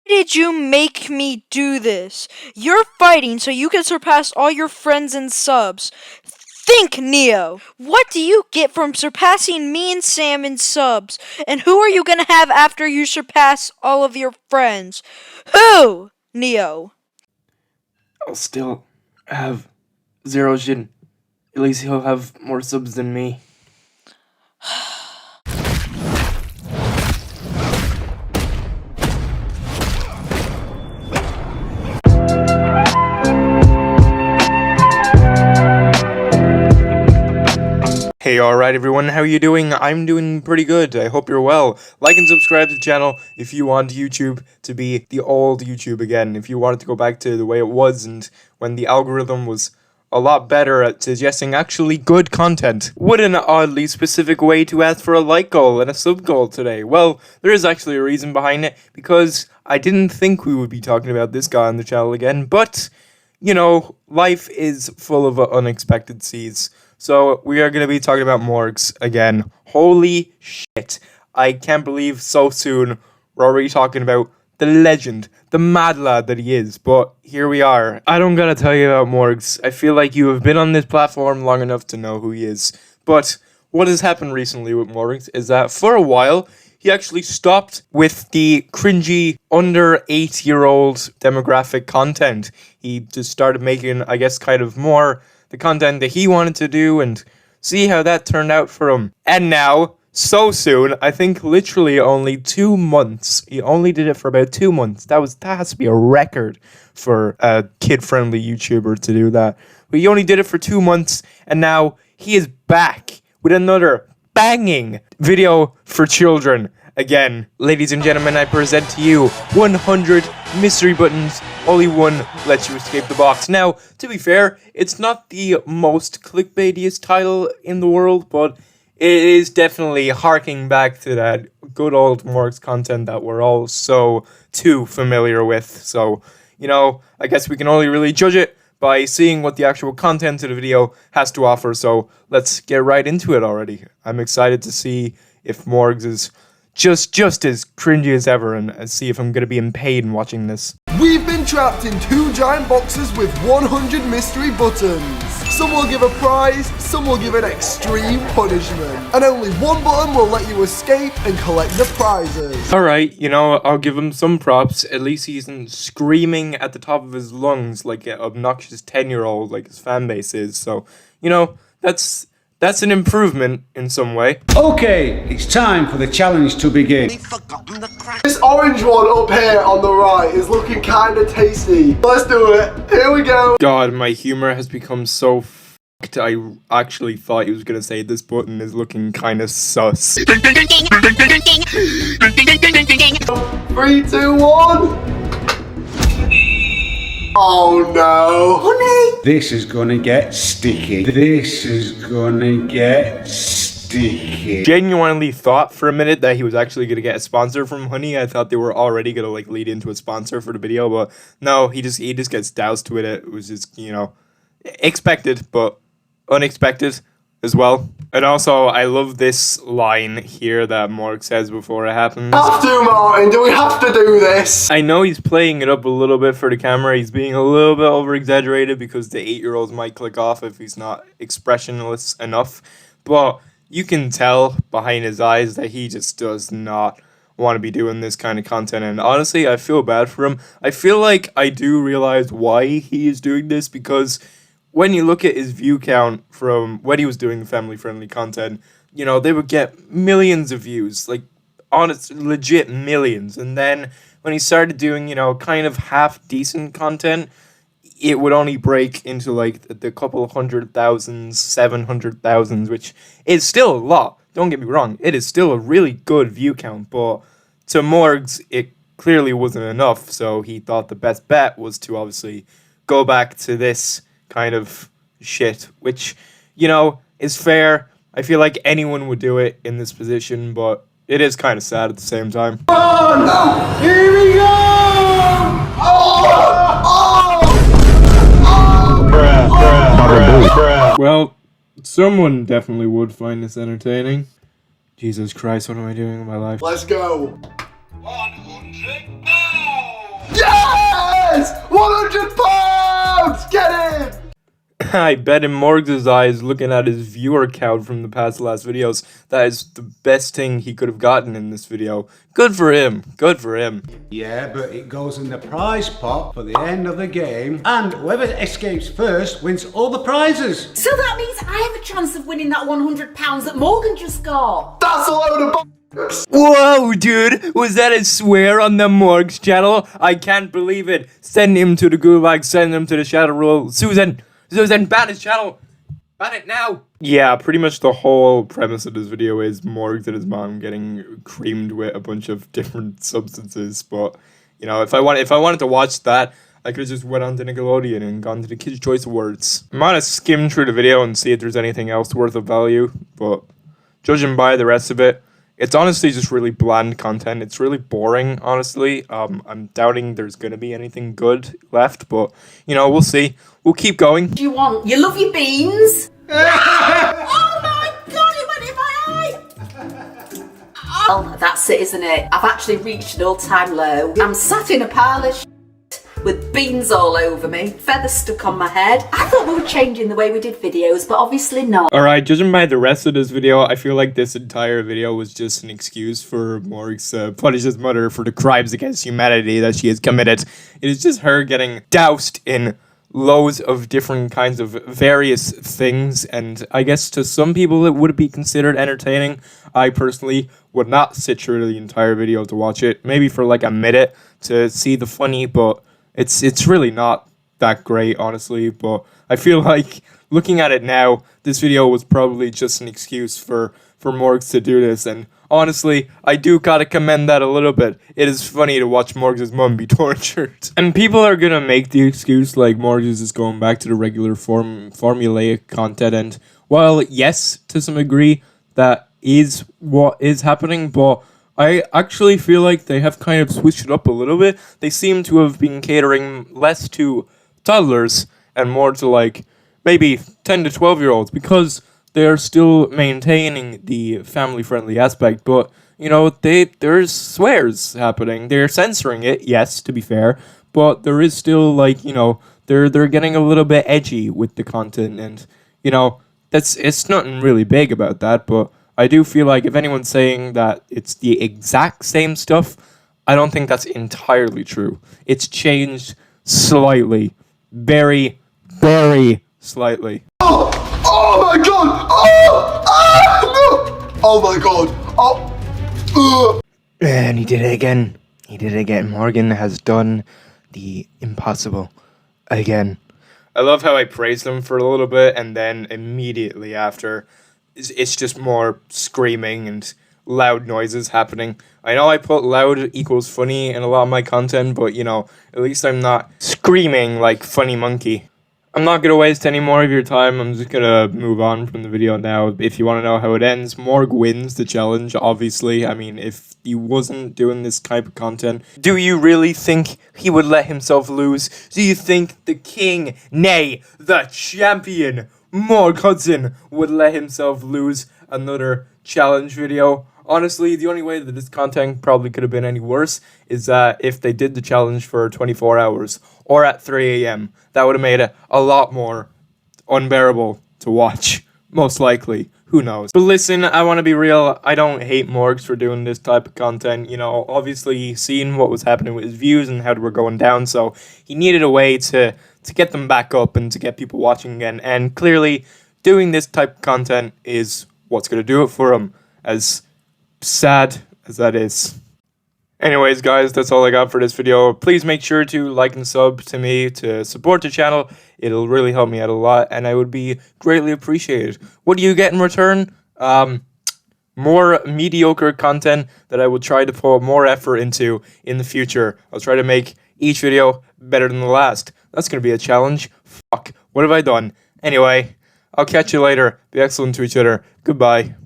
did you make me do this? You're fighting so you can surpass all your friends in subs. Think, Neo! What do you get from surpassing me and Sam in subs? And who are you gonna have after you surpass all of your friends? Who? Neo. I'll still have Zero Jin. At least he'll have more subs than me. Hey, alright everyone, how are you doing? I'm doing pretty good, I hope you're well. Like and subscribe to the channel if you want YouTube to be the old YouTube again. If you want it to go back to the way it was and when the algorithm was a lot better at suggesting actually good content. What an oddly specific way to ask for a like goal and a sub goal today. Well, there is actually a reason behind it, because I didn't think we would be talking about this guy on the channel again, but, you know, life is full of unexpected seas. So, we are going to be talking about Morgz again. Holy shit. I can't believe so soon we're already talking about the legend, the mad lad that he is. But here we are. I don't gotta tell you about Morgz. I feel like you have been on this platform long enough to know who he is. But what has happened recently with Morgz is that for a while, he actually stopped with the cringy under 8-year-old demographic content. He just started making, I guess, kind of more the content that he wanted to do, and see how that turned out for him. And now, so soon, I think literally only 2 months. He only did it for about 2 months. That has to be a record for a kid-friendly YouTuber to do that. But he only did it for 2 months, and now he is back with another banging video for children. Again, ladies and gentlemen, I present to you 100 mystery buttons. Only one lets you escape the box. Now, to be fair, it's not the most clickbaitiest title in the world, but it is definitely harking back to that good old Morgz content that we're all so too familiar with. So, you know, I guess we can only really judge it by seeing what the actual content of the video has to offer. So let's get right into it already. I'm excited to see if Morgz is just as cringy as ever, and see if I'm going to be in pain watching this. We've been trapped in 2 giant boxes with 100 mystery buttons. Some will give a prize, some will give an extreme punishment. And only one button will let you escape and collect the prizes. Alright, you know, I'll give him some props. At least he isn't screaming at the top of his lungs like an obnoxious 10-year-old like his fanbase is. So, you know, that's an improvement in some way. Okay, it's time for the challenge to begin. This orange one up here on the right is looking kinda tasty. Let's do it. Here we go. God, my humor has become so f***ed. I actually thought he was gonna say this button is looking kinda sus. 3, 2, 1. Oh no. Honey. This is gonna get sticky. This is gonna get sticky. Genuinely thought for a minute that he was actually gonna get a sponsor from Honey. I thought they were already gonna like lead into a sponsor for the video, but no, he just gets doused with it. It was just, you know, expected, but unexpected as well. And also, I love this line here that Morgz says before it happens. Have to, Martin. Do we have to do this? I know he's playing it up a little bit for the camera. He's being a little bit over-exaggerated because the 8-year-olds might click off if he's not expressionless enough. But you can tell behind his eyes that he just does not want to be doing this kind of content. And honestly, I feel bad for him. I feel like I do realize why he is doing this, because when you look at his view count from when he was doing family-friendly content, you know, they would get millions of views, like, honest, legit millions. And then when he started doing, you know, kind of half-decent content, it would only break into, like, the couple of 100,000, 700,000, which is still a lot. Don't get me wrong. It is still a really good view count, but to Morgz, it clearly wasn't enough. So he thought the best bet was to obviously go back to this kind of shit, which, you know, is fair. I feel like anyone would do it in this position, but it is kind of sad at the same time. Oh no! Here we go! Well, someone definitely would find this entertaining. Jesus Christ, what am I doing with my life? Let's go. 100 pounds! £100! Get in! I bet in Morgz' eyes, looking at his viewer count from the past last videos, that is the best thing he could have gotten in this video. Good for him. Good for him. Yeah, but it goes in the prize pot for the end of the game, and whoever escapes first wins all the prizes. So that means I have a chance of winning that £100 that Morgan just got. That's a load of Whoa, dude! Was that a swear on the Morgz channel? I can't believe it. Send him to the gulag, send him to the shadow roll. Susan, ban his channel! Ban it now! Yeah, pretty much the whole premise of this video is Morgz and his mom getting creamed with a bunch of different substances, but, you know, if I wanted to watch that, I could have just went on to Nickelodeon and gone to the Kids' Choice Awards. I'm gonna skim through the video and see if there's anything else worth of value, but judging by the rest of it, it's honestly just really bland content. It's really boring, honestly. I'm doubting there's going to be anything good left, but, you know, we'll see. We'll keep going. Do you want? You love your beans? Oh my god, it went in my eye! Oh, that's it, isn't it? I've actually reached an all-time low. I'm sat in a pile of with beans all over me, feathers stuck on my head. I thought we were changing the way we did videos, but obviously not. Alright, judging by the rest of this video, I feel like this entire video was just an excuse for Morgz to punish his mother for the crimes against humanity that she has committed. It is just her getting doused in loads of different kinds of various things, and I guess to some people it would be considered entertaining. I personally would not sit through the entire video to watch it, maybe for like a minute to see the funny, but it's really not that great, honestly. But I feel like looking at it now, this video was probably just an excuse for Morgz to do this, and honestly, I do gotta commend that a little bit. It is funny to watch Morgz' mum be tortured. And people are gonna make the excuse like Morgz is going back to the regular formulaic content, and while yes, to some degree, that is what is happening, but I actually feel like they have kind of switched it up a little bit. They seem to have been catering less to toddlers and more to like maybe 10 to 12-year-olds, because they are still maintaining the family-friendly aspect, but, you know, there's swears happening. They're censoring it, yes, to be fair, but there is still, like, you know, they're getting a little bit edgy with the content, and, you know, it's nothing really big about that, but I do feel like if anyone's saying that it's the exact same stuff, I don't think that's entirely true. It's changed slightly. Very, very slightly. Oh my god! Oh my god! And he did it again. He did it again. Morgan has done the impossible again. I love how I praised him for a little bit, and then immediately after, it's just more screaming and loud noises happening. I know I put loud equals funny in a lot of my content, but, you know, at least I'm not screaming like Funny Monkey. I'm not going to waste any more of your time. I'm just going to move on from the video now. If you want to know how it ends, Morg wins the challenge, obviously. I mean, if he wasn't doing this type of content, do you really think he would let himself lose? Do you think the king, nay, the champion, Morg Hudson, would let himself lose another challenge video? Honestly, the only way that this content probably could have been any worse is that if they did the challenge for 24 hours or at 3 a.m., that would have made it a lot more unbearable to watch. Most likely. Who knows? But listen, I want to be real. I don't hate Morgz for doing this type of content. You know, obviously seeing what was happening with his views and how they were going down, so he needed a way to get them back up and to get people watching again. And clearly, doing this type of content is what's going to do it for him, as sad as that is. Anyways, guys, that's all I got for this video. Please make sure to like and sub to me to support the channel. It'll really help me out a lot, and I would be greatly appreciated. What do you get in return? More mediocre content that I will try to put more effort into in the future. I'll try to make each video better than the last. That's going to be a challenge. Fuck, what have I done? Anyway, I'll catch you later. Be excellent to each other. Goodbye.